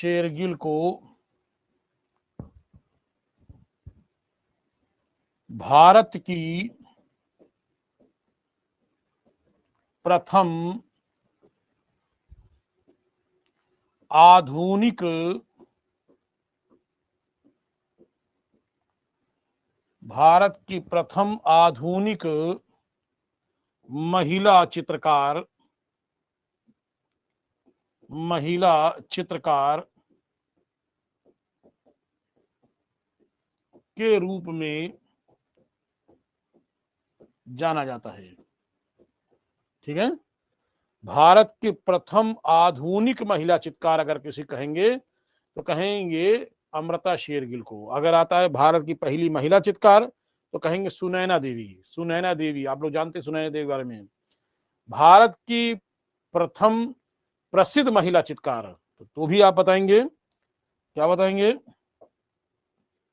शेरगिल को भारत की प्रथम आधुनिक महिला चित्रकार के रूप में जाना जाता है। ठीक है, भारत की प्रथम आधुनिक महिला चित्रकार अगर किसी कहेंगे तो कहेंगे अमृता शेरगिल को। अगर आता है भारत की पहली महिला चित्रकार तो कहेंगे सुनैना देवी। आप लोग जानते हैं सुनैना देवी के बारे में। भारत की प्रथम प्रसिद्ध महिला चित्रकार तो भी आप बताएंगे, क्या बताएंगे?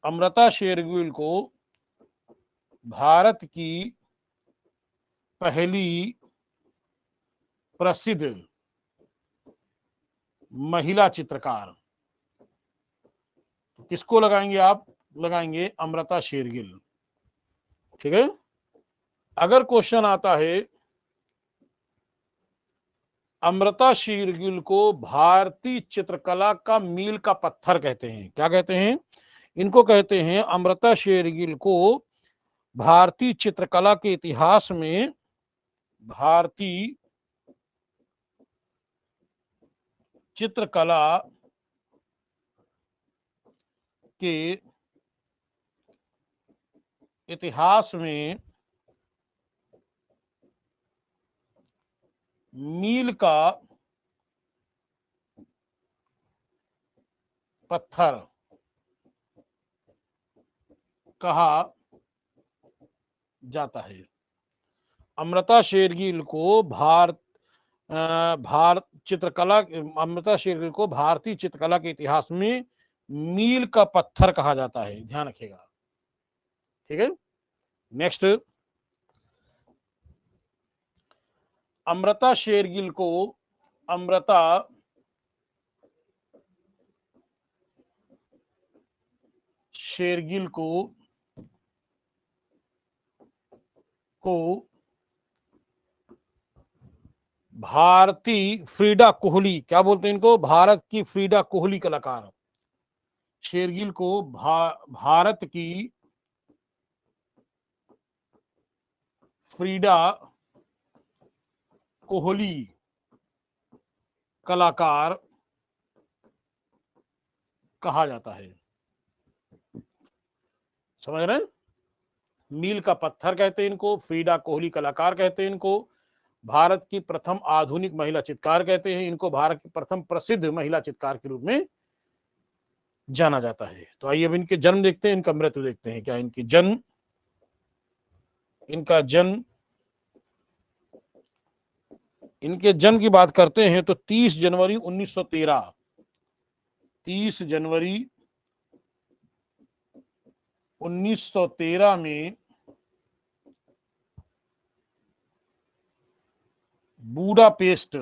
अमृता शेरगिल को भारत की पहली प्रसिद्ध महिला चित्रकार। किसको लगाएंगे आप? लगाएंगे अमृता शेरगिल। ठीक है, अगर क्वेश्चन आता है अमृता शेरगिल को भारतीय चित्रकला का मील का पत्थर कहते हैं, क्या कहते हैं? इनको कहते हैं अमृता शेरगिल को भारतीय चित्रकला के इतिहास में भारतीय चित्रकला के इतिहास में मील का पत्थर कहा जाता है। अमृता शेरगिल को अमृता शेरगिल को भारतीय चित्रकला के इतिहास में मील का पत्थर कहा जाता है, ध्यान रखिएगा। ठीक है, नेक्स्ट, अमृता शेरगिल को भारतीय फ्रीडा कोहली, क्या बोलते हैं इनको? भारत की फ्रीडा कोहली कलाकार। शेरगिल को भारत की फ्रीडा कोहली कलाकार कहा जाता है। समझ रहे हैं? मील का पत्थर कहते हैं इनको, फ्रीडा कोहली कलाकार कहते हैं इनको, भारत की प्रथम आधुनिक महिला चित्रकार कहते हैं इनको, भारत की प्रथम प्रसिद्ध महिला चित्रकार के रूप में जाना जाता है। तो आइए अब इनके जन्म देखते हैं, इनका मृत्यु देखते हैं। क्या इनके जन्म की बात करते हैं तो 30 जनवरी 1913 में बूडापेस्ट,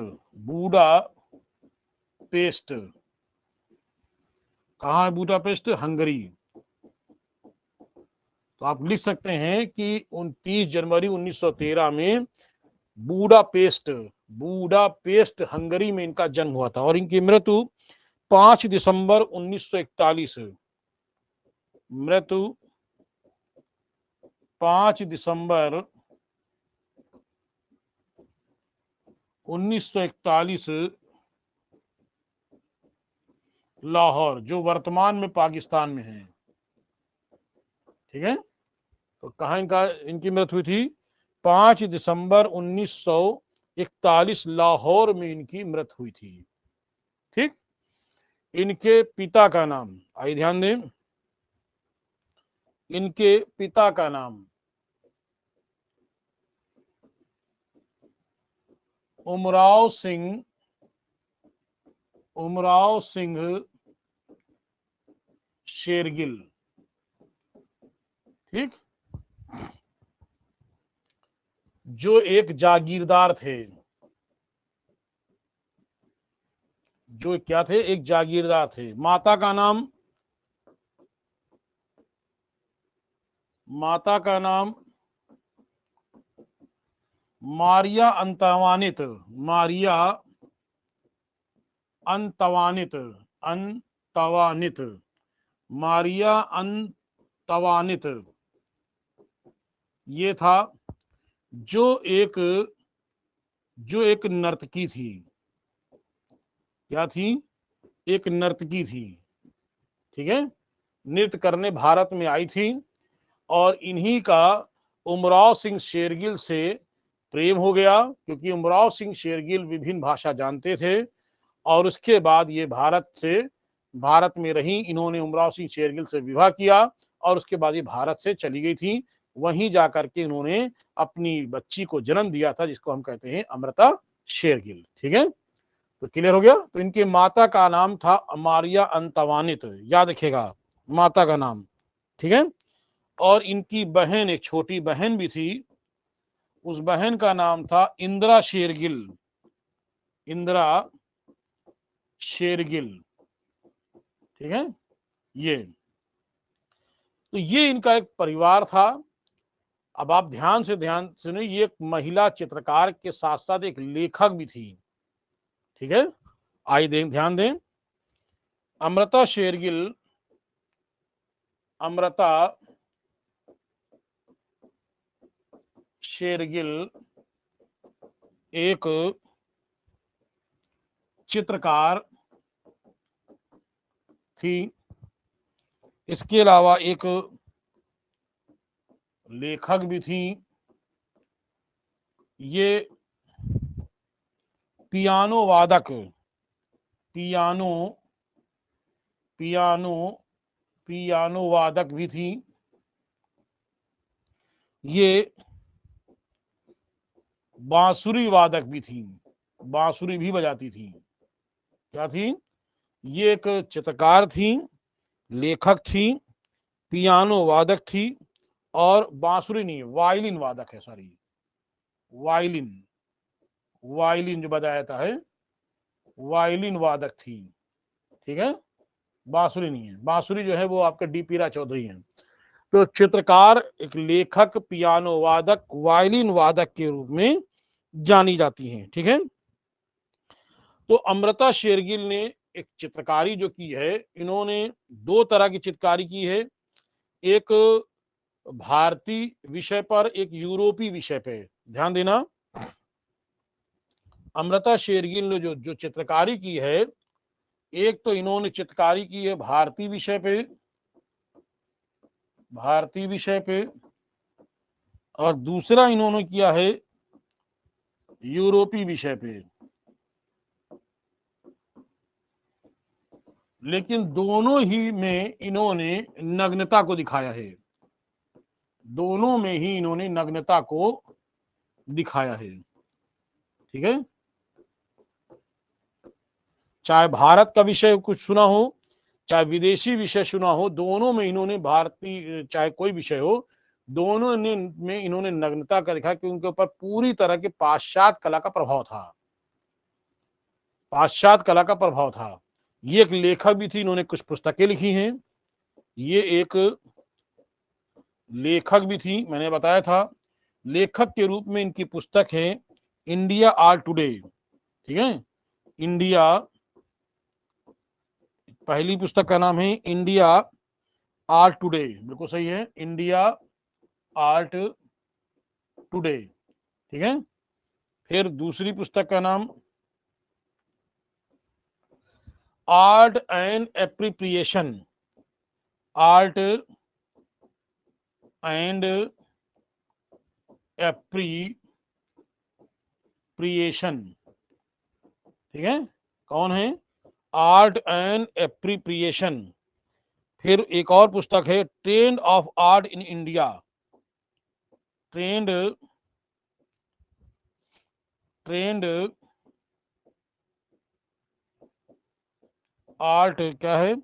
कहाँ है बूडापेस्ट? हंगरी। तो आप लिख सकते हैं कि 29 जनवरी 1913 में बूडापेस्ट हंगरी में इनका जन्म हुआ था। और इनकी मृत्यु 5 दिसंबर 1941 5 दिसंबर 1941 लाहौर, जो वर्तमान में पाकिस्तान में है। ठीक है, तो कहाँ इनकी मृत्यु हुई थी? 5 दिसंबर 1941 लाहौर में इनकी मृत्यु हुई थी। ठीक, इनके पिता का नाम, आइए ध्यान दें, इनके पिता का नाम उमराव सिंह शेरगिल। ठीक, जो एक जागीरदार थे, जो क्या थे, एक जागीरदार थे। माता का नाम, माता का नाम मारिया अंतवानित, मारिया अंतवानित, अंतवानित, मारिया अंतवानित ये था, जो एक जो एक नर्तकी थी। क्या थी? एक नर्तकी थी। ठीक है, नृत्य करने भारत में आई थी और इन्हीं का उमराव सिंह शेरगिल से प्रेम हो गया, क्योंकि उमराव सिंह शेरगिल विभिन्न भाषा जानते थे। और उसके बाद ये भारत में रही। इन्होंने उमराव सिंह शेरगिल से विवाह किया और उसके बाद ये भारत से चली गई थी। वहीं जाकर के इन्होंने अपनी बच्ची को जन्म दिया था, जिसको हम कहते हैं अमृता शेरगिल। ठीक है, तो क्लियर हो गया। तो इनके माता का नाम था मारिया अंतवानित, याद रखिएगा माता का नाम। ठीक है, और इनकी बहन, एक छोटी बहन भी थी, उस बहन का नाम था इंदिरा शेरगिल, इंदिरा शेरगिल। ठीक है, ये तो ये इनका एक परिवार था। अब आप ध्यान सुनिए, ये एक महिला चित्रकार के साथ साथ एक लेखक भी थी। ठीक है, आइए ध्यान दें। अमृता शेरगिल, अमृता शेरगिल एक चित्रकार थी। इसके अलावा एक लेखक भी थी। ये पियानो वादक, पियानो पियानो पियानो वादक भी थी। ये बांसुरी वादक भी थी, बांसुरी भी बजाती थी। क्या थी? ये एक चित्रकार थी, लेखक थी, पियानो वादक थी, और बांसुरी नहीं, वायलिन वादक है, सॉरी, वायलिन, वायलिन जो बजाया जाता है, वायलिन वादक थी। ठीक है, बांसुरी नहीं है। बांसुरी जो है वो आपका डी पीरा चौधरी है। तो चित्रकार, एक लेखक, पियानो वादक, वायलिन वादक के रूप में जानी जाती हैं। ठीक है, तो अमृता शेरगिल ने एक चित्रकारी जो की है, इन्होंने दो तरह की चित्रकारी की है। एक भारतीय विषय पर, एक यूरोपीय विषय पे। ध्यान देना, अमृता शेरगिल ने जो जो चित्रकारी की है, एक तो इन्होंने चित्रकारी की है भारतीय विषय पे, भारतीय विषय पे, और दूसरा इन्होंने किया है यूरोपीय विषय पे। लेकिन दोनों ही में इन्होंने नग्नता को दिखाया है, दोनों में ही इन्होंने नग्नता को दिखाया है। ठीक है, चाहे भारत का विषय कुछ सुना हो, चाहे विदेशी विषय सुना हो, दोनों में इन्होंने, भारतीय चाहे कोई विषय हो, दोनों ने में इन्होंने नग्नता का दिखा, कि उनके ऊपर पूरी तरह के पाश्चात्य कला का प्रभाव था, पाश्चात्य कला का प्रभाव था। ये एक लेखक भी थी, इन्होंने कुछ पुस्तकें लिखी हैं। ये एक लेखक भी थी, मैंने बताया था। लेखक के रूप में इनकी पुस्तक है इंडिया आर्ट टुडे। ठीक है, इंडिया, पहली पुस्तक का नाम है इंडिया आर्ट टुडे, बिल्कुल सही है, इंडिया आर्ट टुडे। ठीक है, फिर दूसरी पुस्तक का नाम art and appropriation, art and appropriation. ठीक है, कौन है? Art and appropriation. फिर एक और पुस्तक है trend of art in India, trend trend art, क्या है?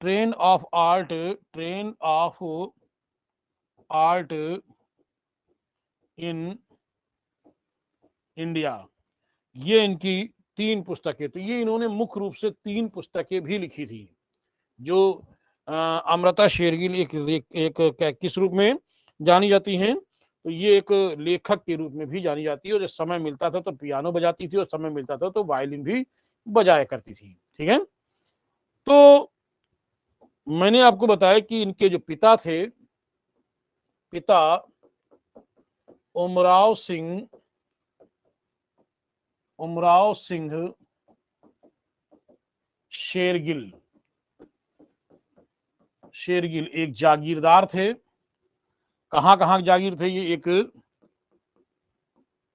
Trend of art, trend of art in India. ये इनकी 3 पुस्तकें, तो ये इन्होंने मुख्य रूप से 3 पुस्तकें भी लिखी थी। जो अमृता शेरगिल एक किस रूप में जानी जाती हैं, तो ये एक लेखक के रूप में भी जानी जाती है, और जब समय मिलता था तो पियानो बजाती थी, और समय मिलता था तो वायलिन भी बजाया करती थी। ठीक है, तो मैंने आपको बताया कि इनके जो पिता थे, पिता उमराव सिंह शेरगिल एक जागीरदार थे। कहाँ कहाँ जागीर थे? ये एक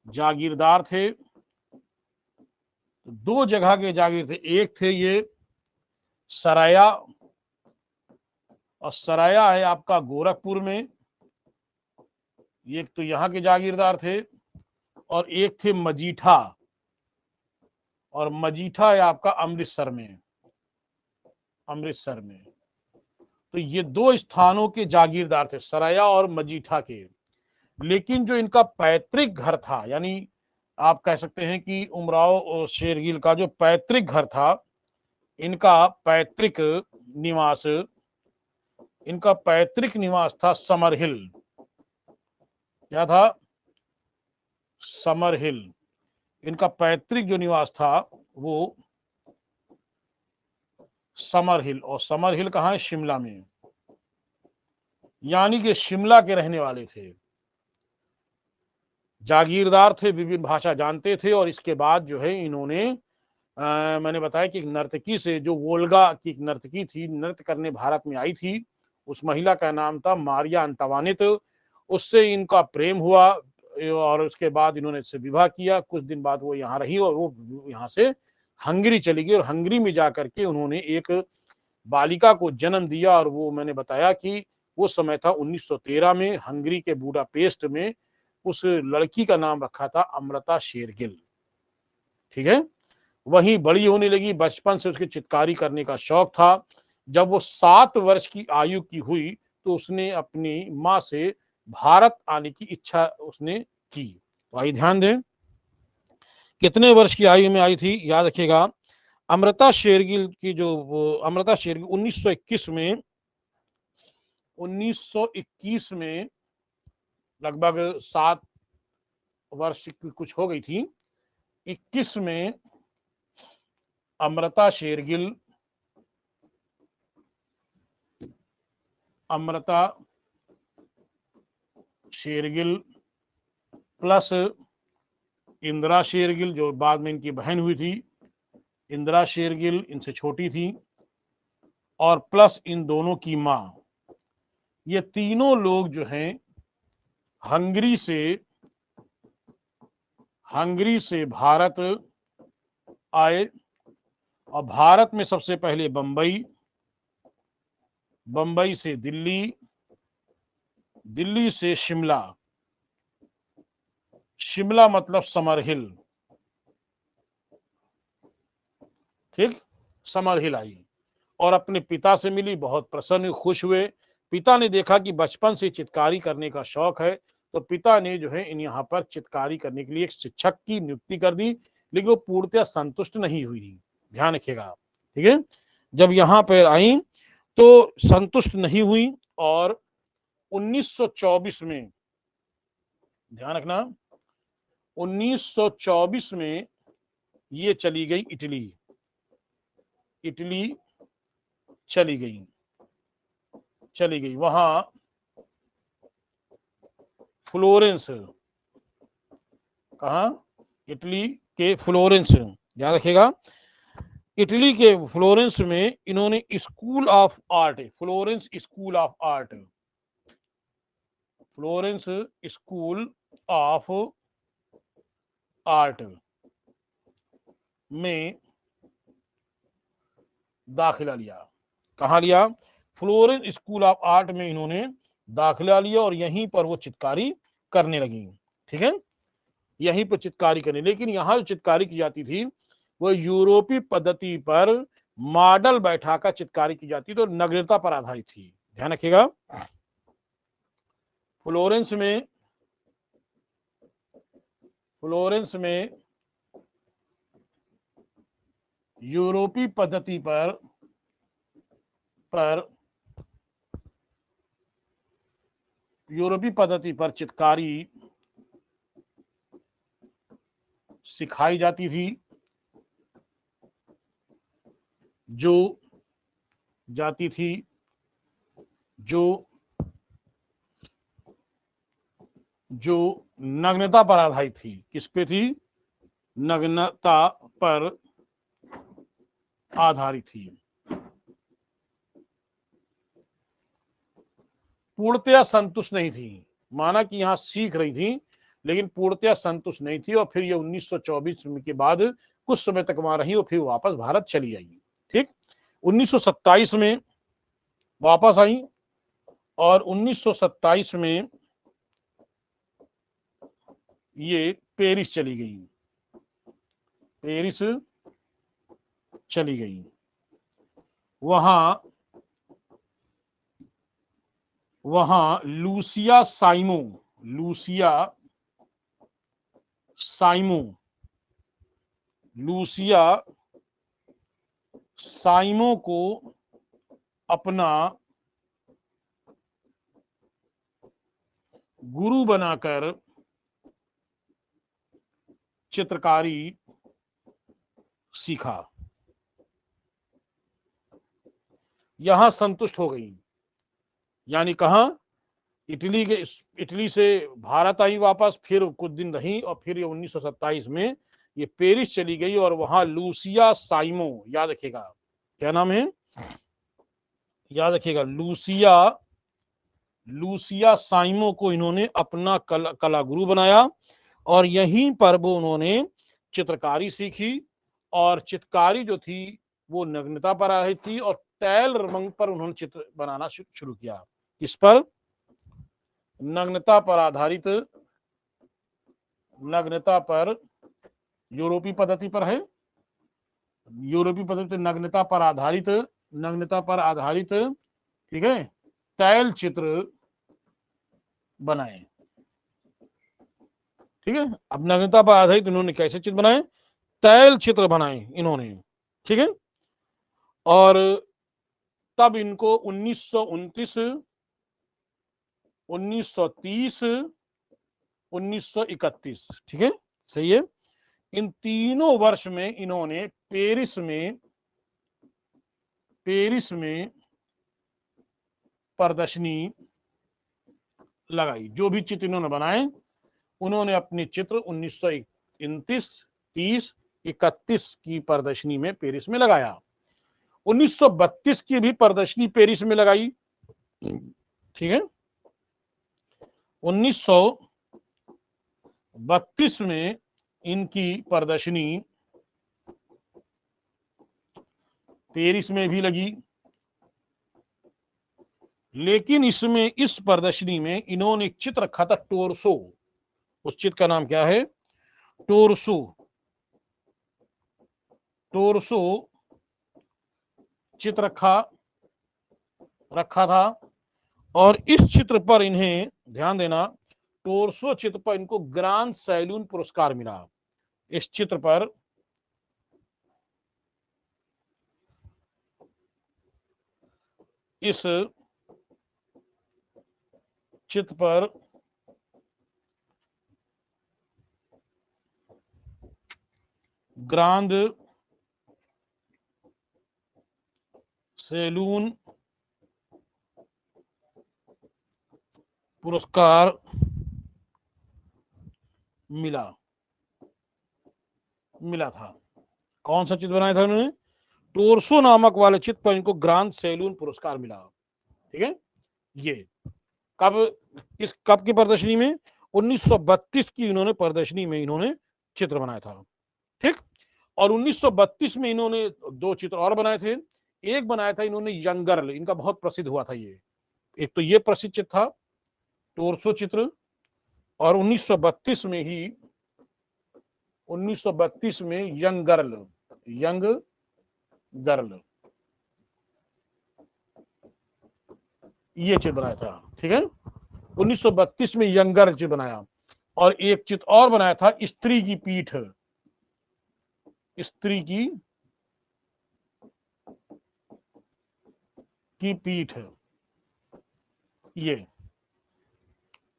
जागीरदार थे, दो जगह के जागीर थे। एक थे ये सराया, और सराया है आपका गोरखपुर में, एक तो यहाँ के जागीरदार थे, और एक थे मजीठा, और मजीठा है आपका अमृतसर में। तो ये दो स्थानों के जागीरदार थे, सराया और मजीठा के। लेकिन जो इनका पैतृक घर था, यानी आप कह सकते हैं कि उमराव शेरगिल का जो पैतृक घर था, इनका पैतृक निवास था समर हिल। क्या था? समर हिल। इनका पैतृक जो निवास था वो समर हिल, और समर हिल कहाँ है? शिमला में। यानी कि शिमला के रहने वाले थे, जागीरदार थे, विभिन्न भाषा जानते थे। और इसके बाद जो है इन्होंने मैंने बताया कि एक नर्तकी से, जो वोल्गा की एक नर्तकी थी, नृत्य करने भारत में आई थी, उस महिला का नाम था मारिया अंतवानित। उससे इनका प्रेम हुआ, और उसके बाद इन्होंने इससे विवाह किया। कुछ दिन बाद वो यहाँ रही, और वो यहाँ से हंगरी चली गई, और हंगरी में जाकर के उन्होंने एक बालिका को जन्म दिया। और वो मैंने बताया कि वो समय था 1913 में, हंगरी के बुडापेस्ट में। उस लड़की का नाम रखा था अमृता शेरगिल। ठीक है, वहीं बड़ी होने लगी। बचपन से उसके चित्रकारी करने का शौक था। जब वो 7 वर्ष की आयु की हुई, तो उसने अपनी माँ से भारत आने की इच्छा उसने की। तो आइए ध्यान दें, कितने वर्ष की आयु में आई थी, याद रखिएगा। अमृता शेरगिल की जो अमृता शेरगिल 1921 में लगभग 7 वर्ष की कुछ हो गई थी। 21 में अमृता शेरगिल प्लस इंदिरा शेरगिल, जो बाद में इनकी बहन हुई थी, इंदिरा शेरगिल इनसे छोटी थी, और प्लस इन दोनों की मां, ये तीनों लोग जो हैं हंगरी से भारत आए। और भारत में सबसे पहले बंबई से दिल्ली, दिल्ली से शिमला मतलब समर हिल। ठीक, समर हिल आई, और अपने पिता से मिली, बहुत प्रसन्न खुश हुए। पिता ने देखा कि बचपन से चित्रकारी करने का शौक है, तो पिता ने जो है इन यहाँ पर चित्रकारी करने के लिए एक शिक्षक की नियुक्ति कर दी। लेकिन वो पूर्णतः संतुष्ट नहीं हुई, ध्यान रखिएगा। ठीक है, जब यहाँ पर आई तो संतुष्ट नहीं हुई, और 1924 में, ध्यान रखना, 1924 में ये इटली चली गई वहां फ्लोरेंस। कहा? इटली के फ्लोरेंस, याद रखिएगा। इटली के फ्लोरेंस में इन्होंने school of art, Florence school of art में दाखिला लिया। कहा लिया? फ्लोरेंस स्कूल ऑफ आर्ट में इन्होंने दाखिला लिया, और यहीं पर वो चित्रकारी करने लगी। ठीक है, यहीं पर चित्रकारी करने। लेकिन यहाँ जो चित्रकारी की जाती थी वो यूरोपीय पद्धति पर मॉडल बैठाकर चित्रकारी की जाती, तो नग्नता पर आधारित थी। ध्यान रखिएगा, फ्लोरेंस में यूरोपीय पद्धति पर यूरोपीय पद्धति पर चित्रकारी सिखाई जाती थी, जो जाती थी जो जो नग्नता पर आधारित थी। किस पे थी? नग्नता पर आधारित थी। पूर्णतया संतुष्ट नहीं थी। माना कि यहां सीख रही थी, लेकिन पूर्णतया संतुष्ट नहीं थी, और फिर ये 1924 के बाद कुछ समय तक वहां रही और फिर वापस भारत चली आई। ठीक, 1927 में वापस आई, और 1927 में ये पेरिस चली गई। पेरिस चली गई। वहां लूसिया साइमो को अपना गुरु बनाकर चित्रकारी सीखा। यहां संतुष्ट हो गई, यानी कहां? इटली से भारत आई वापस, फिर कुछ दिन रही, और फिर ये 1927 में ये पेरिस चली गई, और वहां लूसिया साइमो, याद रखिएगा क्या नाम है, याद रखिएगा, लूसिया साइमो को इन्होंने अपना कला गुरु बनाया, और यहीं पर वो उन्होंने चित्रकारी सीखी। और चित्रकारी जो थी वो नग्नता पर आधारित थी, और तैल रंग पर उन्होंने चित्र बनाना शुरू किया। किस पर? नग्नता पर यूरोपीय पद्धति पर है। यूरोपीय पद्धति नग्नता पर आधारित, ठीक है, तैल चित्र बनाए। ठीक है, अब नग्नता पर आधारित इन्होंने कैसे चित्र बनाए? तैल चित्र बनाए इन्होंने। ठीक है, और तब इनको 1929, 1930, 1931, ठीक है, सही है, इन तीनों वर्ष में इन्होंने पेरिस में प्रदर्शनी लगाई। जो भी चित्र इन्होंने बनाए, उन्होंने अपने चित्र 1929, 30, 31 की प्रदर्शनी में पेरिस में लगाया। 1932 की भी प्रदर्शनी पेरिस में लगाई। ठीक है, 1932 में इनकी प्रदर्शनी पेरिस में भी लगी, लेकिन इस प्रदर्शनी में इन्होंने एक चित्र रखा था, टोरसो। उस चित्र का नाम क्या है? टोरसो चित्र रखा था। और इस चित्र पर इन्हें, ध्यान देना, टोरसो चित्र पर इनको ग्रांड सैलून पुरस्कार मिला। इस चित्र पर ग्रांड सैलून पुरस्कार मिला था। कौन सा चित्र बनाया था उन्होंने? टोरसो नामक वाले चित्र पर इनको ग्रांड सैलून पुरस्कार मिला। ठीक है, ये कब की प्रदर्शनी में? 1932 की इन्होंने प्रदर्शनी में इन्होंने चित्र बनाया था। ठीक, और 1932 में इन्होंने दो चित्र और बनाए थे। एक बनाया था इन्होंने यंग गर्ल, इनका बहुत प्रसिद्ध हुआ था ये। एक तो ये प्रसिद्ध चित्र था, टोरसो चित्र, और 1932 में यंग गर्ल ये चित्र बनाया था। ठीक है, 1932 में यंग गर्ल चित्र बनाया, और एक चित्र और बनाया था, स्त्री की की पीठ, ये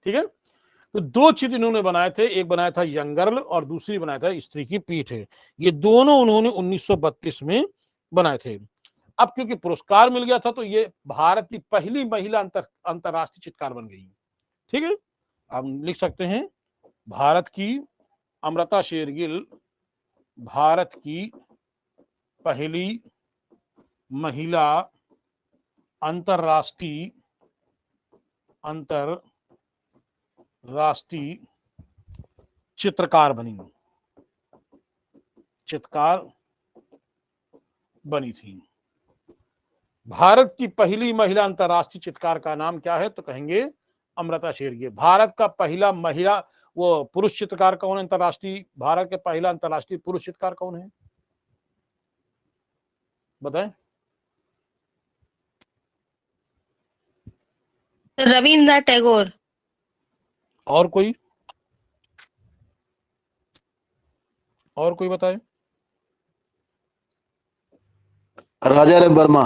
ठीक है। तो दो चित्र इन्होंने बनाए थे, एक बनाया था यंग गर्ल और दूसरी बनाया था स्त्री की पीठ। ये दोनों उन्होंने 1932 में बनाए थे। अब क्योंकि पुरस्कार मिल गया था तो ये भारत की पहली महिला अंतरराष्ट्रीय चित्रकार बन गई। ठीक है, आप लिख सकते हैं भारत की अमृता शेरगिल भारत की पहली महिला अंतरराष्ट्रीय चित्रकार बनी थी। भारत की पहली महिला अंतरराष्ट्रीय चित्रकार का नाम क्या है? तो कहेंगे अमृता शेरगिल। भारत का पहला महिला वो पुरुष चित्रकार कौन है अंतरराष्ट्रीय? भारत के पहला अंतरराष्ट्रीय पुरुष चित्रकार कौन है बताएं? रविन्द्रनाथ टैगोर। और कोई बताए? राजा रवि वर्मा।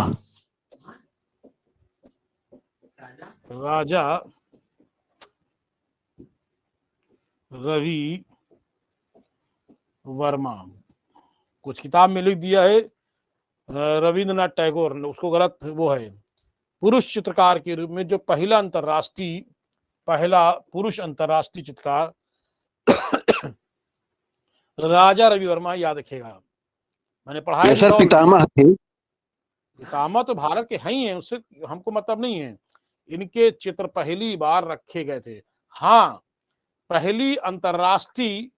राजा रवि वर्मा। कुछ किताब में लिख दिया है रविन्द्रनाथ टैगोर ने, उसको गलत वो है। पुरुष चित्रकार के रूप में जो पहला पुरुष अंतरराष्ट्रीय चित्रकार राजा रवि वर्मा, याद रखेगा। मैंने पढ़ाया सर पितामह थे। पितामह तो भारत के हैं ही हैं, उससे हमको मतलब नहीं है। इनके चित्र पहली बार रखे गए थे। हाँ, पहली अंतरराष्ट्रीय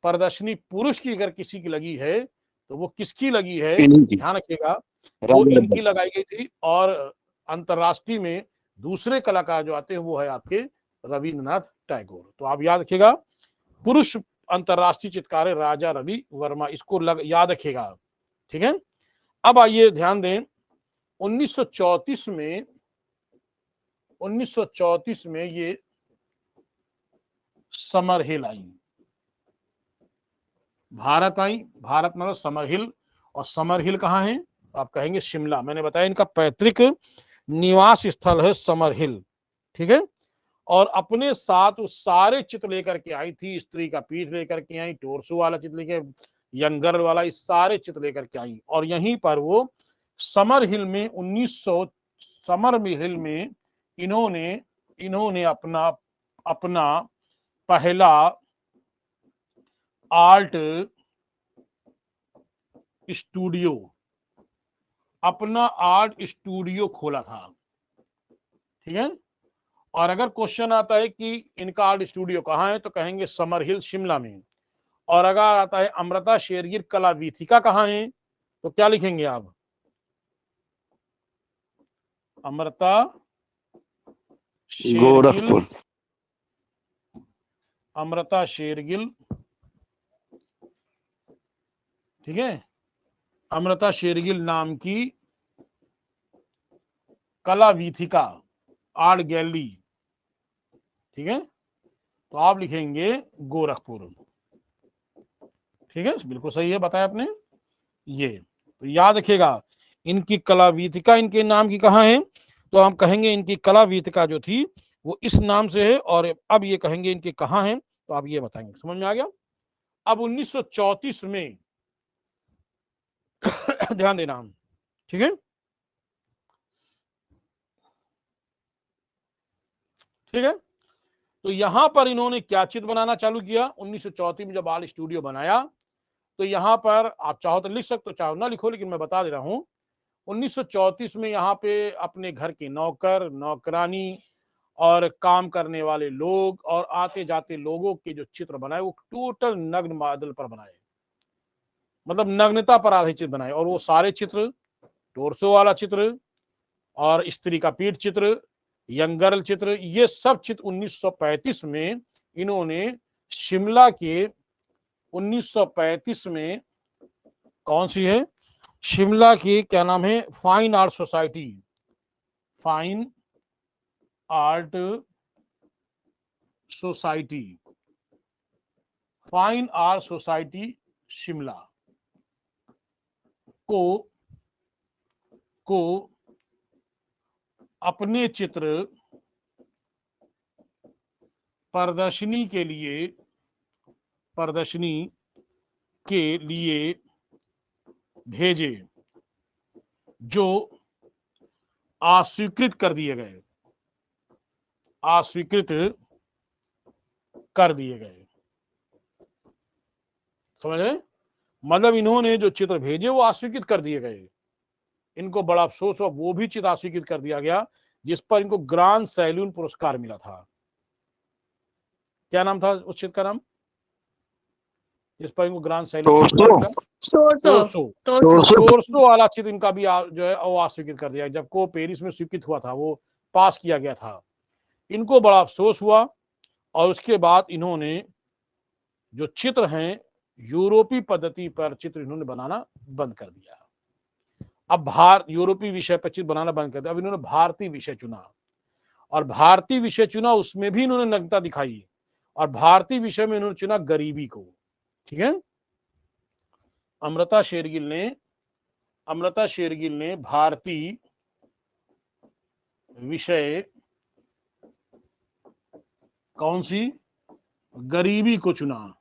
प्रदर्शनी पुरुष की अगर किसी की लगी है तो वो किसकी लगी है ध्यान रखिएगा, वो इनकी लगाई गई थी। और अंतरराष्ट्रीय में दूसरे कलाकार जो आते हैं वो है आपके रविन्द्रनाथ टैगोर। तो आप याद रखिएगा, पुरुष अंतरराष्ट्रीय चित्रकार राजा रवि वर्मा, इसको याद रखिएगा। ठीक है, अब आइए ध्यान दें 1934 में ये समर हिल आई, भारत आई। भारत मतलब समर हिल, और समर हिल कहाँ है? आप कहेंगे शिमला। मैंने बताया इनका पैतृक निवास स्थल है समर हिल। ठीक है, और अपने साथ उस सारे चित्र लेकर के आई थी। स्त्री का पीठ लेकर के आई, टोरसो वाला चित्र लेकर, यंगर वाला, इस सारे चित्र लेकर के आई। और यहीं पर वो समर हिल में 1900 समर हिल में इन्होंने अपना पहला आर्ट स्टूडियो खोला था। ठीक है, और अगर क्वेश्चन आता है कि इनका आर्ट स्टूडियो कहाँ है तो कहेंगे समर हिल शिमला में। और अगर आता है अमृता शेरगिल कला वीथिका कहाँ है तो क्या लिखेंगे आप? अमृता शेरगिल, अमृता शेरगिल, ठीक है, अमृता शेरगिल नाम की कला वीथिका आर्ट गैलरी। ठीक है, तो आप लिखेंगे गोरखपुर। ठीक है, बिल्कुल सही है, बताया आपने। ये तो याद रखिएगा, इनकी कला वीथिका इनके नाम की कहाँ है तो हम कहेंगे इनकी कला वीथिका जो थी वो इस नाम से है। और अब ये कहेंगे इनके कहाँ है तो आप ये बताएंगे। समझ में आ गया? अब 1934 में ध्यान देना, ठीक है, ठीक है। तो यहां पर इन्होंने क्या चित्र बनाना चालू किया 1934 में जब आर्ट स्टूडियो बनाया। तो यहां पर आप चाहो तो लिख सकते हो, चाहो ना लिखो, लेकिन मैं बता दे रहा हूं 1934 में यहाँ पे अपने घर के नौकर नौकरानी और काम करने वाले लोग और आते जाते लोगों के जो चित्र बनाए वो टोटल नग्न बादल पर बनाए, मतलब नग्नता पर आधारित चित्र बनाए। और वो सारे चित्र, टोरसो वाला चित्र और स्त्री का पीठ चित्र, यंग गर्ल चित्र, ये सब चित्र 1935 में इन्होंने शिमला के 1935 में कौन सी है शिमला की क्या नाम है fine art society, fine art society, fine art society Shimla को अपने चित्र प्रदर्शनी के लिए भेजे जो अस्वीकृत कर दिए गए, समझ रहे? मतलब इन्होंने जो चित्र भेजे वो अस्वीकृत कर दिए गए। इनको बड़ा अफसोस हुआ, वो भी चित्र अस्वीकृत कर दिया गया जिस पर इनको ग्रांड सैल्यून पुरस्कार मिला था। क्या नाम था उस चित्र का नाम, जिस पर इनको ग्रांड सैल्यून पुरस्कार मिला? टोरसो वाला चित्र इनका भी जो है वो अस्वीकृत कर दिया, जबकि वो पेरिस में स्वीकृत हुआ था, वो पास किया गया था। इनको बड़ा अफसोस हुआ और उसके बाद इन्होंने जो चित्र हैं यूरोपीय पद्धति पर चित्र इन्होंने बनाना बंद कर दिया। अब यूरोपीय विषय पर चित्र बनाना बंद कर दिया। अब इन्होंने भारतीय विषय चुना और भारतीय विषय चुना, उसमें भी इन्होंने नग्नता दिखाई और भारतीय विषय में इन्होंने चुना गरीबी को। ठीक है, अमृता शेरगिल ने भारतीय विषय कौन सी, गरीबी को चुना।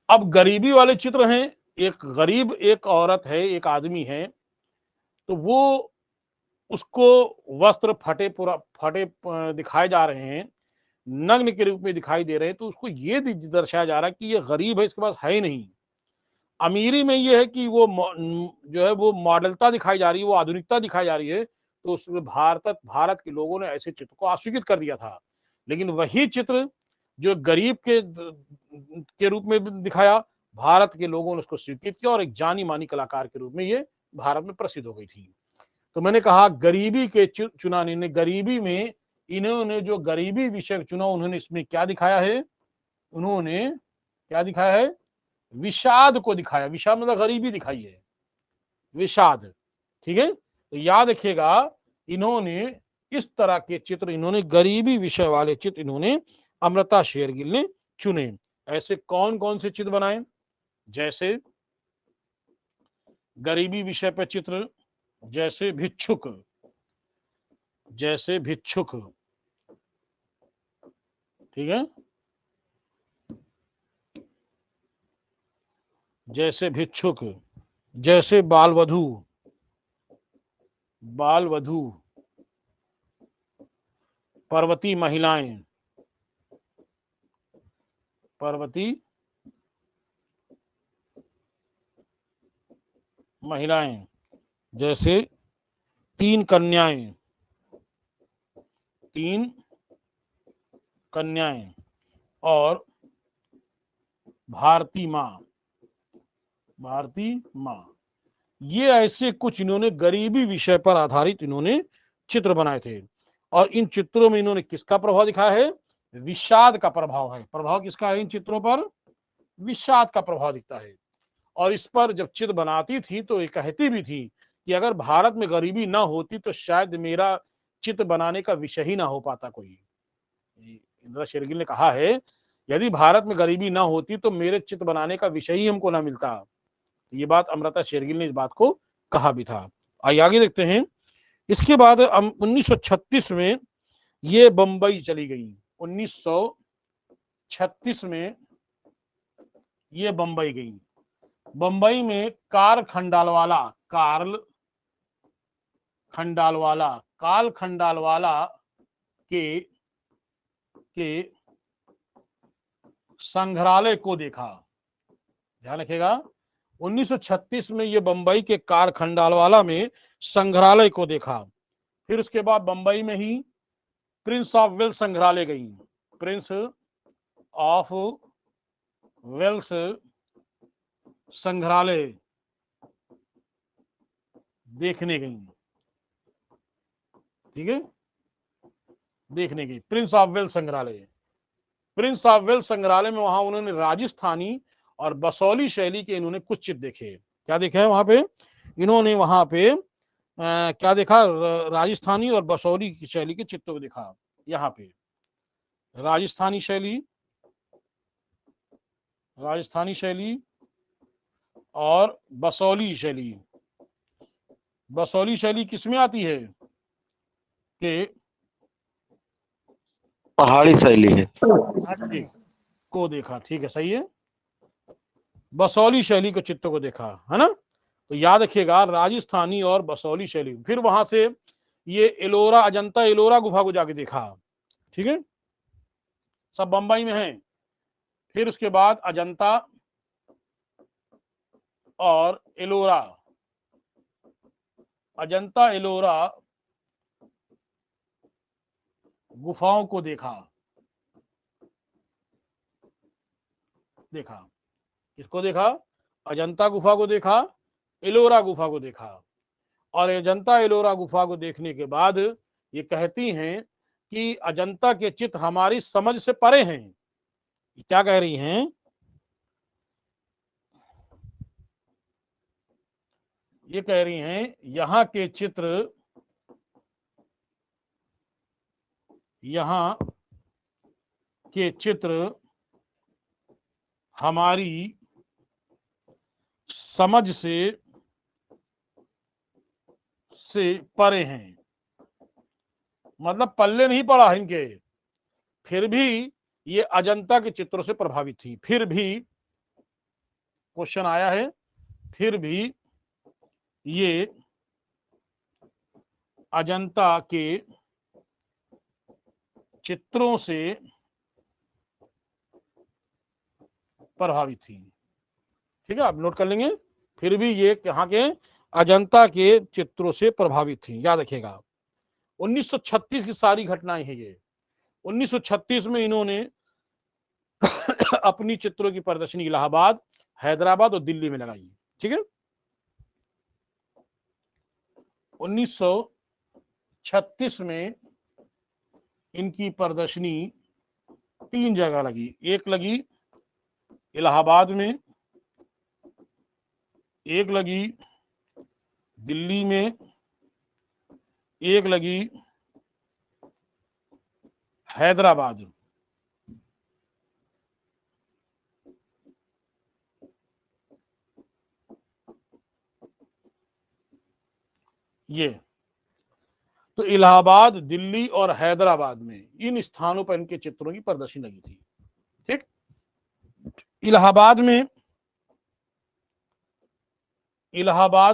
अब गरीबी वाले चित्र हैं, एक गरीब एक औरत है, एक आदमी है, तो वो उसको वस्त्र फटे दिखाए जा रहे हैं, नग्न के रूप में दिखाई दे रहे हैं, तो उसको ये दर्शाया जा रहा है कि ये गरीब है, इसके पास है नहीं। अमीरी में ये है कि वो जो है वो मॉडलता दिखाई जा रही है, वो आधुनिकता दिखाई जा रही है। तो उसमें भारत के लोगों ने ऐसे चित्र को अस्वीकृत कर दिया था। लेकिन वही चित्र जो गरीब के रूप में दिखाया, भारत के लोगों ने उसको स्वीकृत किया और एक जानी मानी कलाकार के रूप में ये भारत में प्रसिद्ध हो गई थी। तो मैंने कहा गरीबी के चुना ने, गरीबी में इन्होंने जो गरीबी विषय चुना, उन्होंने इसमें क्या दिखाया है, उन्होंने क्या दिखाया है, विषाद को दिखाया। विषाद मतलब गरीबी दिखाई है, विषाद। ठीक है, तो याद रखिएगा, इन्होंने इस तरह के चित्र, इन्होंने गरीबी विषय वाले चित्र इन्होंने अमृता शेरगिल ने चुने। ऐसे कौन कौन से चित्र बनाए, जैसे गरीबी विषय पर चित्र, जैसे भिक्षुक, ठीक है, जैसे भिक्षुक, जैसे बाल वधू, पर्वती महिलाएं, जैसे तीन कन्याएं और भारती माँ। ये ऐसे कुछ इन्होंने गरीबी विषय पर आधारित इन्होंने चित्र बनाए थे। और इन चित्रों में इन्होंने किसका प्रभाव दिखाया है, विषाद का प्रभाव है। प्रभाव किसका है इन चित्रों पर, विषाद का प्रभाव दिखता है। और इस पर जब चित्र बनाती थी तो ये कहती भी थी कि अगर भारत में गरीबी ना होती तो शायद मेरा चित्र बनाने का विषय ही ना हो पाता कोई। इंदिरा शेरगिल ने कहा है, यदि भारत में गरीबी ना होती तो मेरे चित्र बनाने का विषय ही हमको ना मिलता। ये बात अमृता शेरगिल ने इस बात को कहा भी था। आगे देखते हैं। इसके बाद 1936 में ये बंबई चली गई। 1936 में ये बंबई गई। बंबई में कार्ल खंडालवाला के संग्रहालय को देखा। ध्यान रखिएगा, 1936 में ये बंबई के कार्ल खंडालवाला में संग्रहालय को देखा। फिर उसके बाद बंबई में ही प्रिंस ऑफ वेल्स संग्रहालय गई। प्रिंस ऑफ वेल्स संग्रहालय देखने गई। ठीक है, देखने गई प्रिंस ऑफ वेल्स संग्रहालय। प्रिंस ऑफ वेल्स संग्रहालय में वहां उन्होंने राजस्थानी और बसौली शैली के इन्होंने कुछ चित्र देखे। क्या देखा है वहां पे, इन्होंने वहां पे क्या देखा, राजस्थानी और बसौली की शैली के चित्रों को देखा। यहाँ पे राजस्थानी शैली और बसौली शैली बसोली शैली किसमें आती है कि पहाड़ी शैली है। को देखा, ठीक है, सही है, बसोली शैली के चित्रों को देखा, है ना। तो याद रखिएगा राजस्थानी और बसोली शैली। फिर वहां से ये एलोरा, अजंता एलोरा गुफा को जाके देखा, ठीक है, सब बंबई में है। फिर उसके बाद अजंता और एलोरा, अजंता एलोरा गुफाओं को देखा, किसको देखा, अजंता गुफा को देखा, एलोरा गुफा को देखा। और अजंता एलोरा गुफा को देखने के बाद ये कहती हैं कि अजंता के चित्र हमारी समझ से परे हैं। क्या कह रही हैं, ये कह रही हैं यहाँ के चित्र, यहाँ के चित्र हमारी समझ से परे हैं, मतलब पल्ले नहीं पड़ा इनके। फिर भी ये अजंता के चित्रों से प्रभावित थी। फिर भी क्वेश्चन आया है, फिर भी ये अजंता के चित्रों से प्रभावित थी। ठीक है, आप नोट कर लेंगे। फिर भी ये यहाँ के अजंता के चित्रों से प्रभावित थी, याद रखिएगा। 1936 की सारी घटनाएं हैं ये। 1936 में इन्होंने अपनी चित्रों की प्रदर्शनी इलाहाबाद, हैदराबाद और दिल्ली में लगाई, ठीक है। 1936 में इनकी प्रदर्शनी 3 जगह लगी। एक लगी इलाहाबाद में, एक लगी दिल्ली में, एक लगी हैदराबाद। ये तो इलाहाबाद, दिल्ली और हैदराबाद में इन स्थानों पर इनके चित्रों की प्रदर्शनी लगी थी, ठीक। इलाहाबाद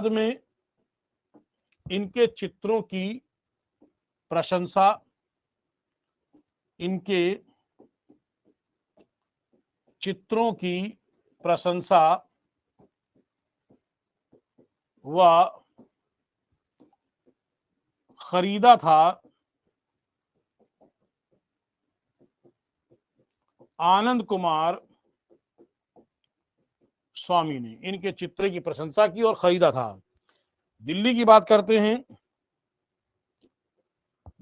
में इनके चित्रों की प्रशंसा, इनके चित्रों की प्रशंसा व खरीदा था आनंद कुमार स्वामी ने। इनके चित्र की प्रशंसा की और खरीदा था। दिल्ली की बात करते हैं।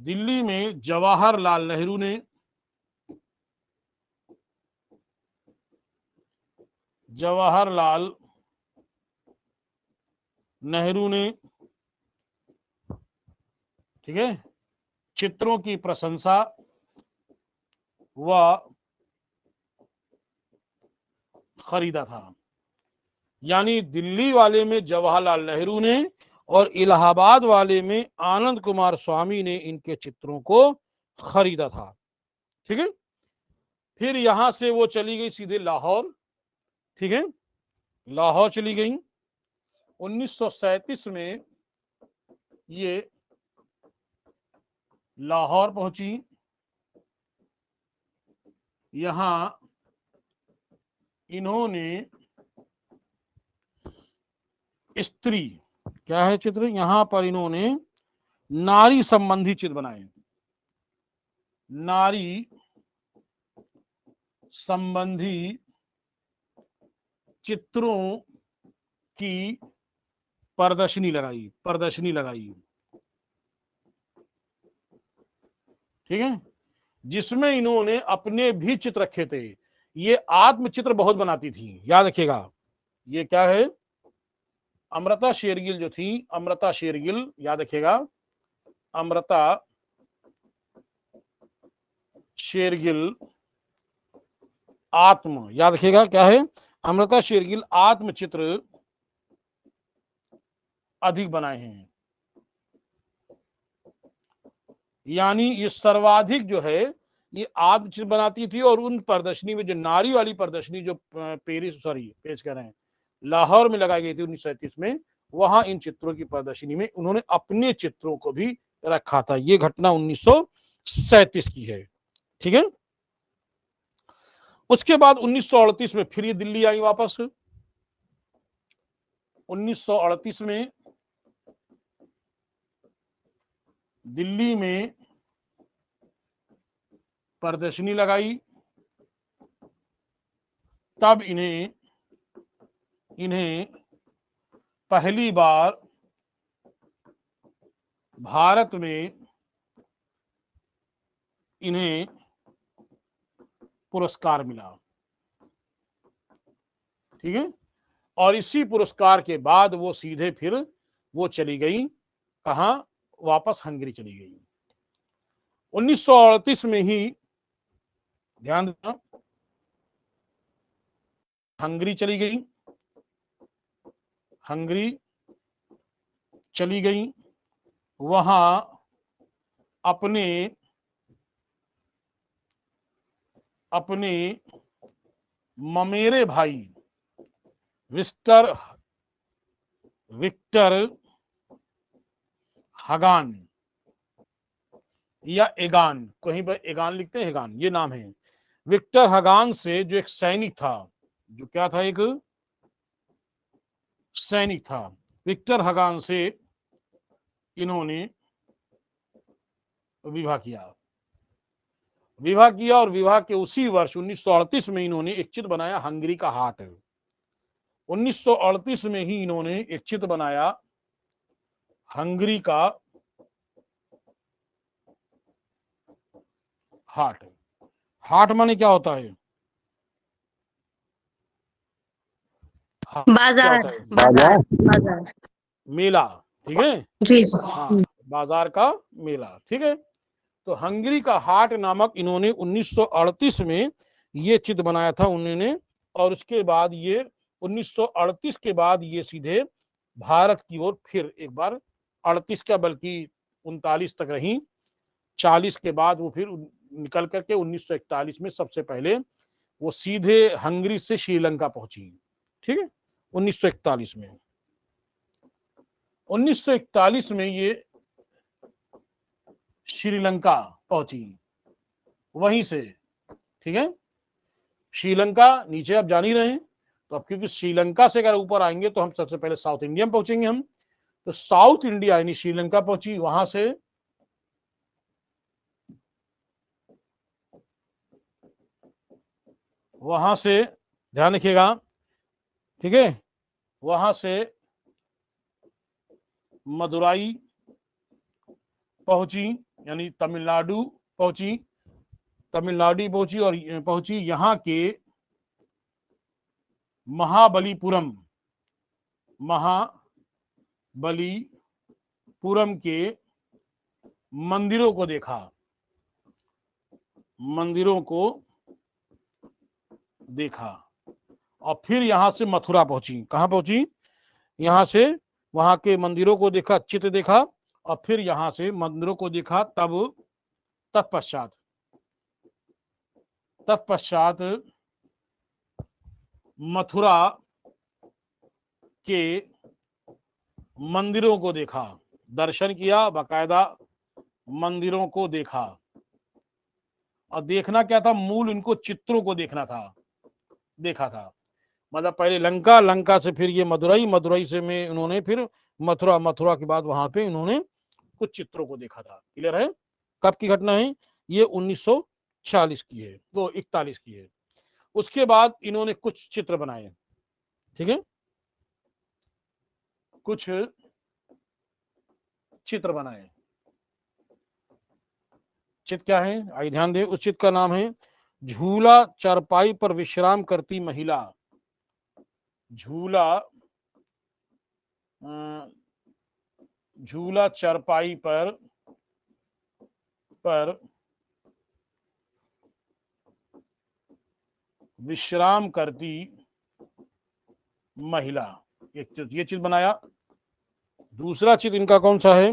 दिल्ली में जवाहरलाल नेहरू ने, जवाहरलाल नेहरू ने, ठीक है, चित्रों की प्रशंसा व खरीदा था। यानी दिल्ली वाले में जवाहरलाल नेहरू ने और इलाहाबाद वाले में आनंद कुमार स्वामी ने इनके चित्रों को खरीदा था, ठीक है। फिर यहां से वो चली गई सीधे लाहौर, ठीक है, लाहौर चली गई। 1937 में ये लाहौर पहुंची। यहां इन्होंने स्त्री, क्या है चित्र, यहां पर इन्होंने नारी संबंधी चित्र बनाए, नारी संबंधी चित्रों की प्रदर्शनी लगाई, ठीक है, जिसमें इन्होंने अपने भी चित्र रखे थे। ये आत्मचित्र बहुत बनाती थी, याद रखिएगा। ये क्या है, अमृता शेरगिल जो थी, अमृता शेरगिल, याद रखिएगा, अमृता शेरगिल आत्म, याद रखिएगा क्या है, अमृता शेरगिल आत्मचित्र अधिक बनाए हैं। यानी ये सर्वाधिक जो है ये आप चित्र बनाती थी, और उन प्रदर्शनी में जो नारी वाली प्रदर्शनी जो पेश कर रहे हैं, लाहौर में लगाई गई थी 1937 में, वहां इन चित्रों की प्रदर्शनी में उन्होंने अपने चित्रों को भी रखा था। ये घटना 1937 की है। ठीक है। उसके बाद 1938 में फिर ये दिल्ली आई वापस। 1938 में दिल्ली में प्रदर्शनी लगाई, तब इन्हें पहली बार भारत में इन्हें पुरस्कार मिला। ठीक है। और इसी पुरस्कार के बाद वो सीधे फिर वो चली गई कहां, वापस हंगरी चली गई। 1938 में ही, ध्यान देना, हंगरी चली गई, हंगरी चली गई, वहां अपने अपने ममेरे भाई विक्टर हगान या एगान, कहीं पर एगान लिखते हैं, हेगान ये नाम है, विक्टर हगान से, जो एक सैनिक था, जो क्या था, एक सैनिक था, विक्टर हगान से इन्होंने विवाह किया। और विवाह के उसी वर्ष 1938 में इन्होंने एक चित्र बनाया, हंगरी का हाट। 1938 में ही इन्होंने एक चित्र बनाया, हंगरी का हाट। हाट माने क्या होता है? क्या बाजार होता है? बाजार बाजार। मेला। ठीक है। जी जी। हाँ, बाजार का मेला। ठीक है। तो हंगरी का हाट नामक इन्होंने 1938 में ये चित्र बनाया था उन्होंने, और उसके बाद ये 1938 के बाद ये सीधे भारत की ओर फिर एक बार, 38 का बल्कि 39 तक रही, 40 के बाद वो फिर निकल करके 1941 में सबसे पहले वो सीधे हंगरी से श्रीलंका पहुंची। ठीक है। 1941 में 1941 में ये श्रीलंका पहुंची, वहीं से। ठीक है। श्रीलंका नीचे आप जान ही रहे हैं, तो अब क्योंकि श्रीलंका से अगर ऊपर आएंगे तो हम सबसे पहले साउथ इंडिया में पहुंचेंगे हम, तो साउथ इंडिया यानी श्रीलंका पहुंची, वहां से ध्यान रखिएगा। ठीक है। वहां से मदुराई पहुंची, यानी तमिलनाडु पहुंची, और पहुंची यहां के महाबलीपुरम के मंदिरों को देखा, और फिर यहां से मथुरा पहुंची। कहां पहुंची? यहां से वहां के मंदिरों को देखा, चित्र देखा, और फिर यहां से मंदिरों को देखा। तत्पश्चात मथुरा के मंदिरों को देखा, दर्शन किया, बाकायदा मंदिरों को देखा। और देखना क्या था? मूल इनको चित्रों को देखा था। मतलब पहले लंका से फिर ये मदुरई से में उन्होंने फिर मथुरा के बाद वहां पे इन्होंने कुछ चित्रों को देखा था। क्लियर है? कब की घटना है ये? 1940 की है, वो 41 की है। उसके बाद इन्होंने कुछ चित्र बनाए। ठीक है। कुछ चित्र बनाए। चित्र क्या है? आइए ध्यान दें। उस चित्र का नाम है झूला चारपाई पर विश्राम करती महिला। झूला चारपाई पर विश्राम करती महिला, एक ये चित्र बनाया। दूसरा चित्र इनका कौन सा है?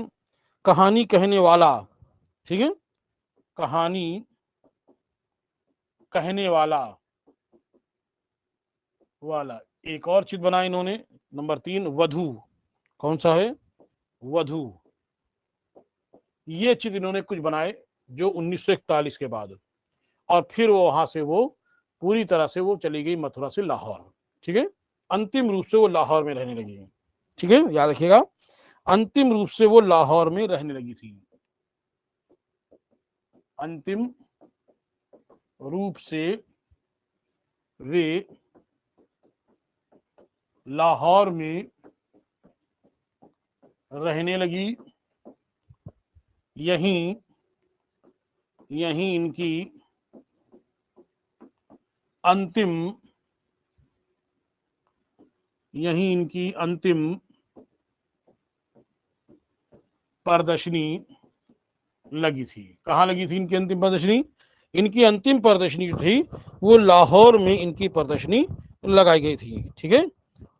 कहानी कहने वाला। ठीक है, कहानी कहने वाला वाला। एक और चित्र बनाया इन्होंने, नंबर 3 वधू। कौन सा है? वधू। ये चित्र इन्होंने कुछ बनाए जो 1941 के बाद, और फिर वो वहां से वो पूरी तरह से वो चली गई मथुरा से लाहौर। ठीक है, अंतिम रूप से वो लाहौर में रहने लगी। ठीक है, याद रखिएगा, अंतिम रूप से वो लाहौर में रहने लगी थी। अंतिम रूप से वे लाहौर में रहने लगी। यहीं यहीं इनकी अंतिम यहीं इनकी अंतिम प्रदर्शनी लगी थी। कहाँ लगी थी इनकी अंतिम प्रदर्शनी? इनकी अंतिम प्रदर्शनी जो थी वो लाहौर में इनकी प्रदर्शनी लगाई गई थी। ठीक है,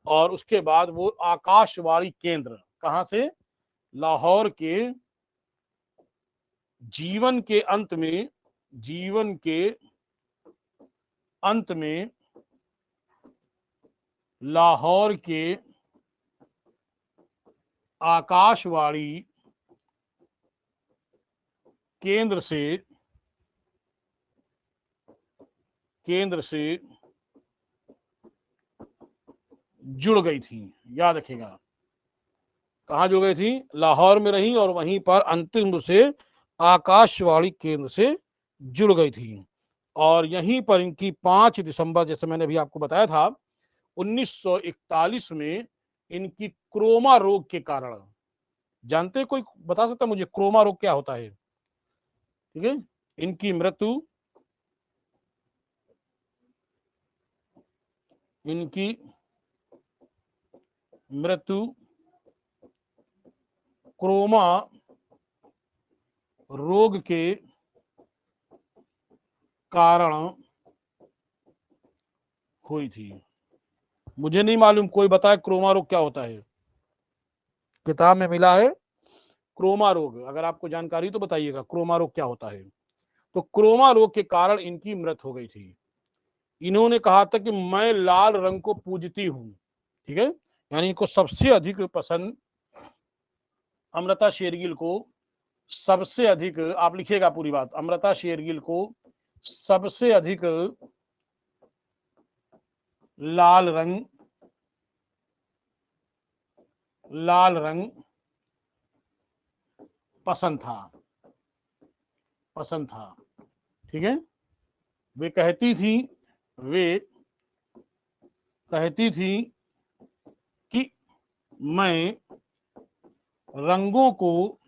और उसके बाद वो आकाशवाणी केंद्र, कहाँ से? लाहौर के जीवन के अंत में, जीवन के अंत में लाहौर के आकाशवाणी केंद्र से जुड़ गई थी। याद रखिएगा, कहाँ जुड़ गई थी? लाहौर में रही और वहीं पर अंतिम रूप से आकाशवाणी केंद्र से जुड़ गई थी। और यहीं पर इनकी 5 दिसंबर, जैसे मैंने अभी आपको बताया था, 1941 में इनकी क्रोमा रोग के कारण, जानते हैं, कोई बता सकता मुझे क्रोमा रोग क्या होता है? ठीक है, इनकी मृत्यु क्रोमा रोग के कारण हुई थी। मुझे नहीं मालूम, कोई बताए क्रोमा रोग क्या होता है? किताब में मिला है क्रोमा रोग, अगर आपको जानकारी तो बताइएगा क्रोमा रोग क्या होता है। तो क्रोमा रोग के कारण इनकी मृत्यु हो गई थी। इन्होंने कहा था कि मैं लाल रंग को पूजती हूं। ठीक है, यानी इनको सबसे अधिक पसंद, अमृता शेरगिल को सबसे अधिक, आप लिखिएगा पूरी बात, अमृता शेरगिल को सबसे अधिक लाल रंग पसंद था। ठीक है, वे कहती थी कि मैं रंगों को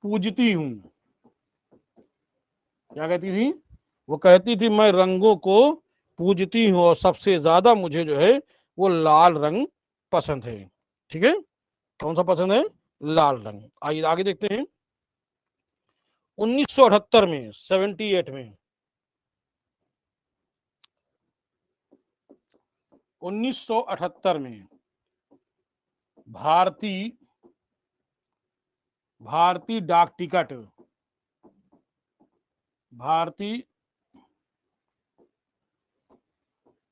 पूजती हूं। क्या कहती थी? वो कहती थी मैं रंगों को पूजती हूं और सबसे ज्यादा मुझे जो है वो लाल रंग पसंद है। ठीक है, कौन सा पसंद है? लाल रंग। आइए आगे देखते हैं। 1978 में, 78 में, 1978 में भारतीय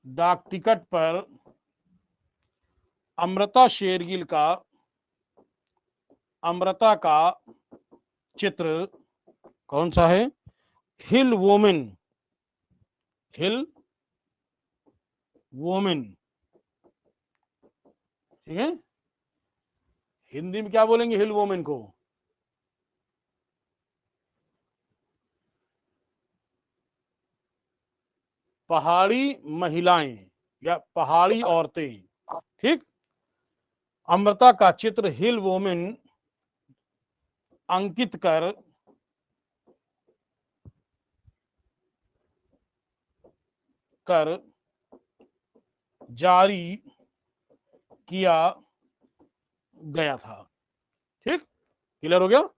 डाक टिकट पर अमृता का चित्र, कौन सा है? हिल वोमेन। ठीक है, हिंदी में क्या बोलेंगे हिल वोमेन को? पहाड़ी महिलाएं या पहाड़ी औरतें। ठीक, अमृता का चित्र हिल वोमेन अंकित कर जारी किया गया था। ठीक, क्लियर हो गया?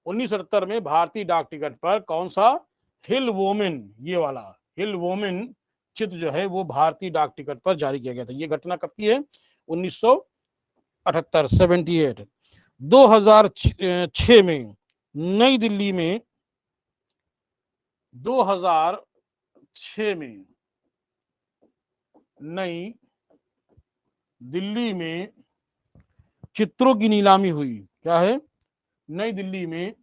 1970 में भारतीय डाक टिकट पर कौन सा? हिल वोमेन, ये वाला हिल वोमेन चित्र जो है वो भारतीय डाक टिकट पर जारी किया गया था। ये घटना कब की है? 1978, 78। 2006 में नई दिल्ली में 2006 में नई दिल्ली में चित्रों की नीलामी हुई। क्या है? नई दिल्ली में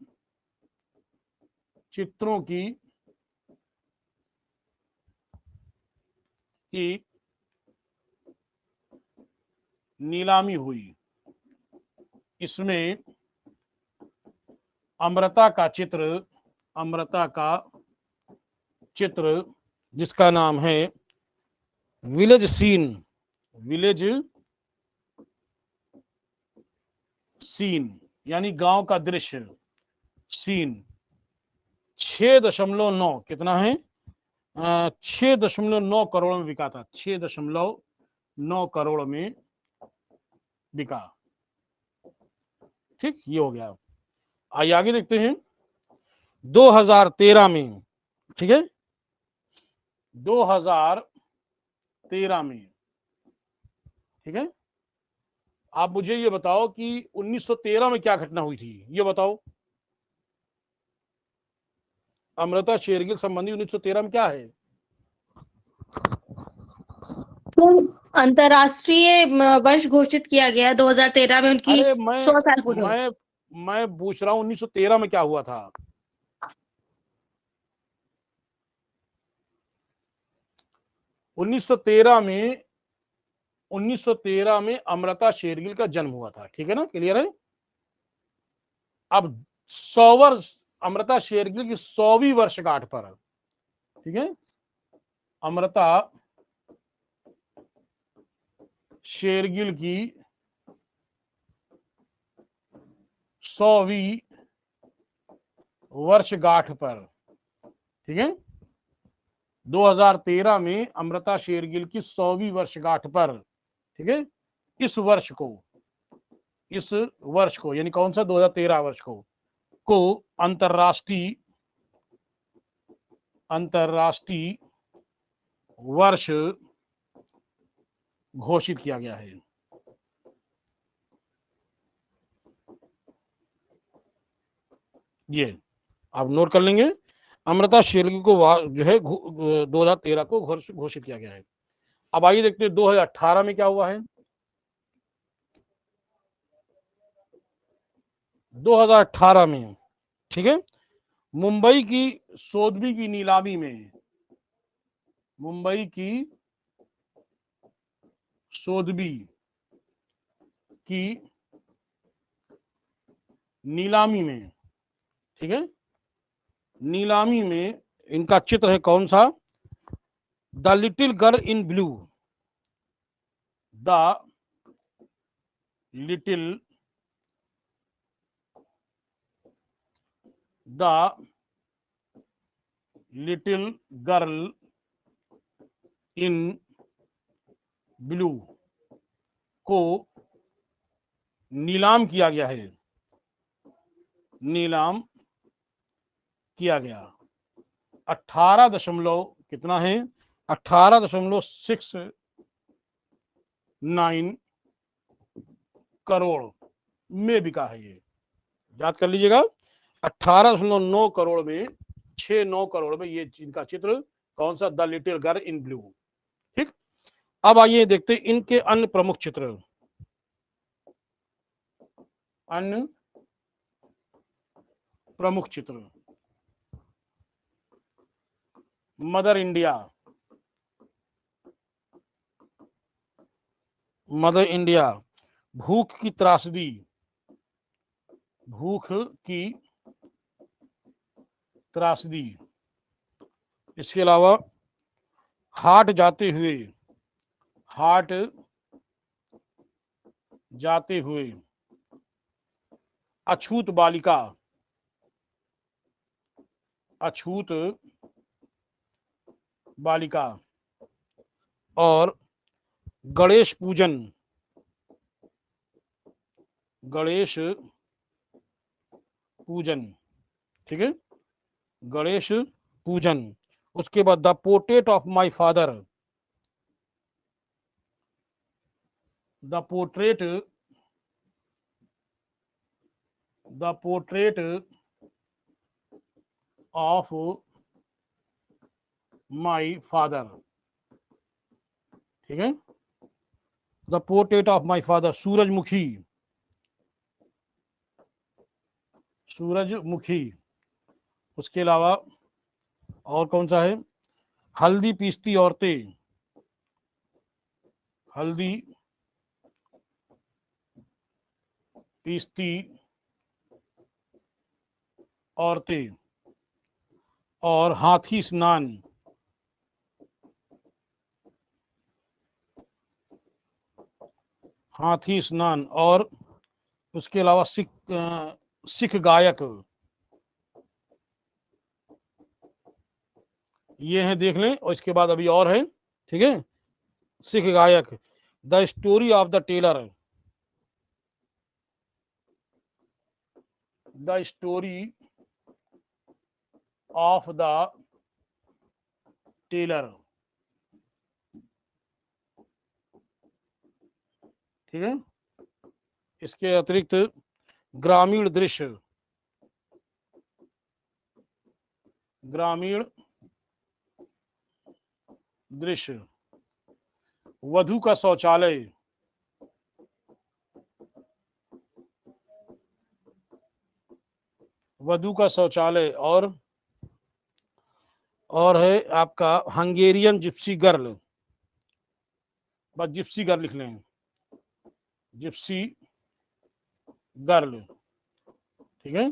चित्रों की नीलामी हुई। इसमें अमृता का चित्र जिसका नाम है विलेज सीन यानी गांव का दृश्य सीन 6.9 कितना है? 6.9 करोड़ में बिका था। 6.9 करोड़ में बिका। ठीक, ये हो गया। आइए आगे देखते हैं। 2013 में, ठीक है, 2013 में, ठीक है, आप मुझे ये बताओ कि 1913 में क्या घटना हुई थी, ये बताओ। अमृता शेरगिल संबंधी 1913 में क्या है? अंतरराष्ट्रीय वर्ष घोषित किया गया 2013 में, उनकी अरे 100 साल पूरे हुए। मैं पूछ रहा हूँ 1913 में क्या हुआ था? 1913 में अमृता शेरगिल का जन्म हुआ था। ठीक है ना, क्लियर है? अब 100 वर्ष अमृता शेरगिल की 100वीं वर्षगांठ पर, ठीक है, अमृता शेरगिल की 100वीं वर्षगांठ पर, ठीक है, 2013 में अमृता शेरगिल की 100वीं वर्षगांठ पर, ठीक है, इस वर्ष को यानी कौन सा 2013 वर्ष को अंतरराष्ट्रीय वर्ष घोषित किया गया है। ये आप नोट कर लेंगे। अमृता शेरगिल को जो है 2013 को घोषित किया गया है। अब आइए देखते हैं 2018 में क्या हुआ है। 2018 में, ठीक है, मुंबई की सोदबी की नीलामी में, मुंबई की सोदबी की नीलामी में, ठीक है, नीलामी में इनका चित्र है कौन सा? The little girl in blue, the little girl in blue को नीलाम किया गया है। नीलाम किया गया 18 दशमलव कितना है? 18.69 करोड़ में बिका है। ये याद कर लीजिएगा, 18.9 करोड़ में, 6-9 करोड़ में ये इनका चित्र कौन सा? The little girl in blue. ठीक, अब आइए देखते हैं इनके अन्य प्रमुख चित्र। अन्य प्रमुख चित्र, मदर इंडिया, भूख की त्रासदी, इसके अलावा हाट जाते हुए अछूत बालिका और गणेश पूजन, ठीक है, गणेश पूजन। उसके बाद the portrait of my father, the portrait of my father, ठीक है। The portrait of my father, सूरजमुखी, सूरजमुखी। उसके अलावा और कौन सा है? हल्दी पीसती औरतें, हल्दी पीसती औरतें, और हाथी स्नान, हाथी स्नान। और उसके अलावा सिख गायक, ये हैं, देख लें। और इसके बाद अभी और है, ठीक है। सिख गायक, the story of the tailor, the story of the tailor, ठीक है। इसके अतिरिक्त ग्रामीण दृश्य, ग्रामीण दृश्य, वधु का शौचालय, वधु का शौचालय। और है आपका हंगेरियन जिप्सी गर्ल, बस जिप्सी गर्ल लिख लें, जिप्सी गर्ल, ठीक है,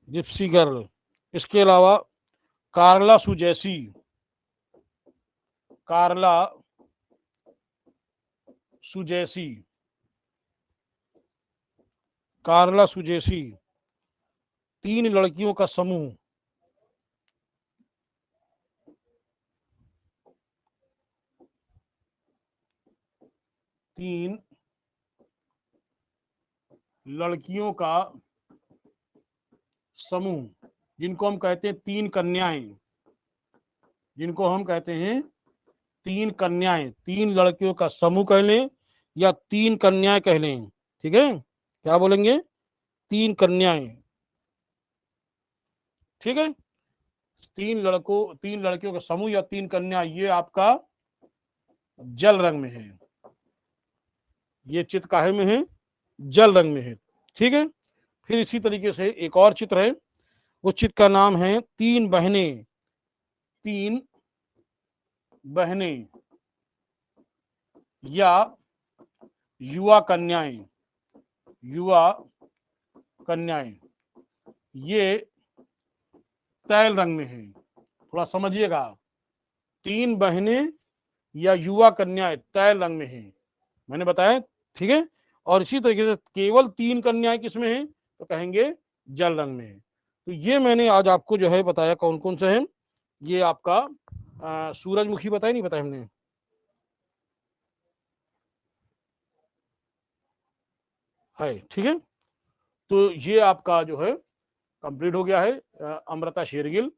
जिप्सी गर्ल। इसके अलावा कार्ला सुजैसी, कार्ला सुजैसी, कार्ला सुजैसी, 3 लड़कियों का समूह, 3 लड़कियों का समूह, जिनको हम कहते हैं 3 कन्याएं, जिनको हम कहते हैं 3 कन्याएं, 3 लड़कियों का समूह कह लें या 3 कन्याएं कह लें, ठीक है। क्या बोलेंगे? 3 कन्याएं, ठीक है। 3 लड़कियों का समूह या 3 कन्या, ये आपका जल रंग में है, ये चित्र काहे में है? जल रंग में है, ठीक है। फिर इसी तरीके से एक और चित्र है, उस चित्र का नाम है 3 बहनें, 3 बहनें या युवा कन्याएं, युवा कन्याएं, ये तैल रंग में है, थोड़ा समझिएगा। 3 बहनें या युवा कन्याएं तैल रंग में है, मैंने बताया, ठीक है। और इसी तरीके से केवल 3 कन्याएं किसमें हैं? तो कहेंगे जल रंग में है। तो ये मैंने आज आपको जो है बताया कौन कौन से हैं। ये आपका सूरजमुखी बताया, नहीं बताया हमने? है, ठीक है। तो ये आपका जो है कंप्लीट हो गया है, अमृता शेरगिल।